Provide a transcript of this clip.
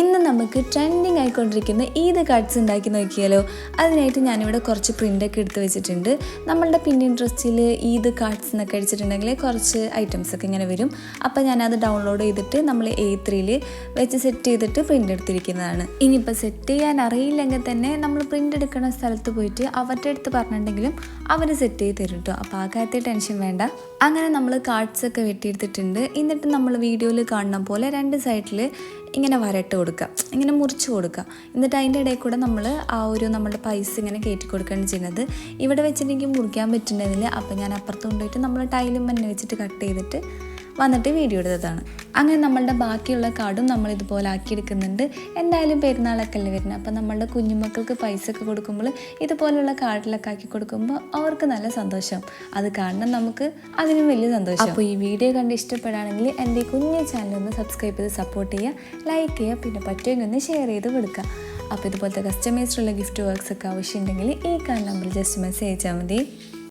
ഇന്ന് നമുക്ക് trending ആയിക്കൊണ്ടിരിക്കുന്ന Eid cards ഉണ്ടാക്കി നോക്കിയാലോ. അതിനായിട്ട് ഞാനിവിടെ കുറച്ച് പ്രിൻ്റൊക്കെ എടുത്ത് വെച്ചിട്ടുണ്ട്. നമ്മളുടെ പിൻട്രസ്റ്റിൽ ഈദ് കാർഡ്സ് എന്നൊക്കെ അടിച്ചിട്ടുണ്ടെങ്കിൽ കുറച്ച് ഐറ്റംസൊക്കെ ഇങ്ങനെ വരും. അപ്പോൾ ഞാനത് ഡൗൺലോഡ് ചെയ്തിട്ട് നമ്മൾ A3 വെച്ച് സെറ്റ് ചെയ്തിട്ട് പ്രിൻ്റ് എടുത്തിരിക്കുന്നതാണ്. ഇനിയിപ്പോൾ സെറ്റ് ചെയ്യാൻ അറിയില്ലെങ്കിൽ തന്നെ നമ്മൾ പ്രിൻ്റ് എടുക്കുന്ന സ്ഥലത്ത് പോയിട്ട് അവരുടെ അടുത്ത് പറഞ്ഞിട്ടുണ്ടെങ്കിലും അവർ സെറ്റ് ചെയ്ത് തരും കേട്ടോ. അപ്പോൾ ആ കാര്യത്തിൽ ടെൻഷൻ വേണ്ട. അങ്ങനെ നമ്മൾ കാർഡ്സൊക്കെ വെട്ടിയെടുത്തിട്ടുണ്ട്. എന്നിട്ട് നമ്മൾ വീഡിയോയിൽ കാണുന്ന പോലെ രണ്ട് സൈഡിൽ ഇങ്ങനെ വരട്ട് കൊടുക്കുക, ഇങ്ങനെ മുറിച്ച് കൊടുക്കുക. എന്നിട്ട് അതിൻ്റെ ഇടയിൽ കൂടെ നമ്മൾ നമ്മുടെ പൈസ ഇങ്ങനെ കയറ്റി കൊടുക്കുകയാണ് ചെയ്യുന്നത്. ഇവിടെ വെച്ചിട്ട് എനിക്ക് മുറിക്കാൻ പറ്റുന്നതില്ല. അപ്പോൾ ഞാൻ അപ്പുറത്ത് കൊണ്ടുപോയിട്ട് നമ്മൾ ടൈലും മഞ്ഞ വെച്ചിട്ട് കട്ട് ചെയ്തിട്ട് വന്നിട്ട് വീഡിയോ എടുത്തതാണ്. അങ്ങനെ നമ്മളുടെ ബാക്കിയുള്ള കാർഡും നമ്മൾ ഇതുപോലെ ആക്കിയെടുക്കുന്നുണ്ട്. എന്തായാലും പെരുന്നാളൊക്കെ അല്ലേ വരുന്നത്. അപ്പോൾ നമ്മളുടെ കുഞ്ഞുമക്കൾക്ക് പൈസ ഒക്കെ കൊടുക്കുമ്പോൾ ഇതുപോലുള്ള കാർഡിലൊക്കെ ആക്കി കൊടുക്കുമ്പോൾ അവർക്ക് നല്ല സന്തോഷം. അത് കാണണം, നമുക്ക് അതിനും വലിയ സന്തോഷം. അപ്പോൾ ഈ വീഡിയോ കണ്ട് ഇഷ്ടപ്പെടുകയാണെങ്കിൽ എൻ്റെ കുഞ്ഞു ചാനലൊന്ന് സബ്സ്ക്രൈബ് ചെയ്ത് സപ്പോർട്ട് ചെയ്യുക, ലൈക്ക് ചെയ്യുക, പിന്നെ പറ്റുമെങ്കിൽ ഒന്ന് ഷെയർ ചെയ്ത് കൊടുക്കുക. അപ്പോൾ ഇതുപോലത്തെ കസ്റ്റമൈസ്ഡുള്ള ഗിഫ്റ്റ് വർക്ക്സ് ഒക്കെ ആവശ്യമുണ്ടെങ്കിൽ ഈ കാണുന്ന നമ്പറിൽ ജസ്റ്റ് മെസ്സേജ് അയച്ചാൽ മതി.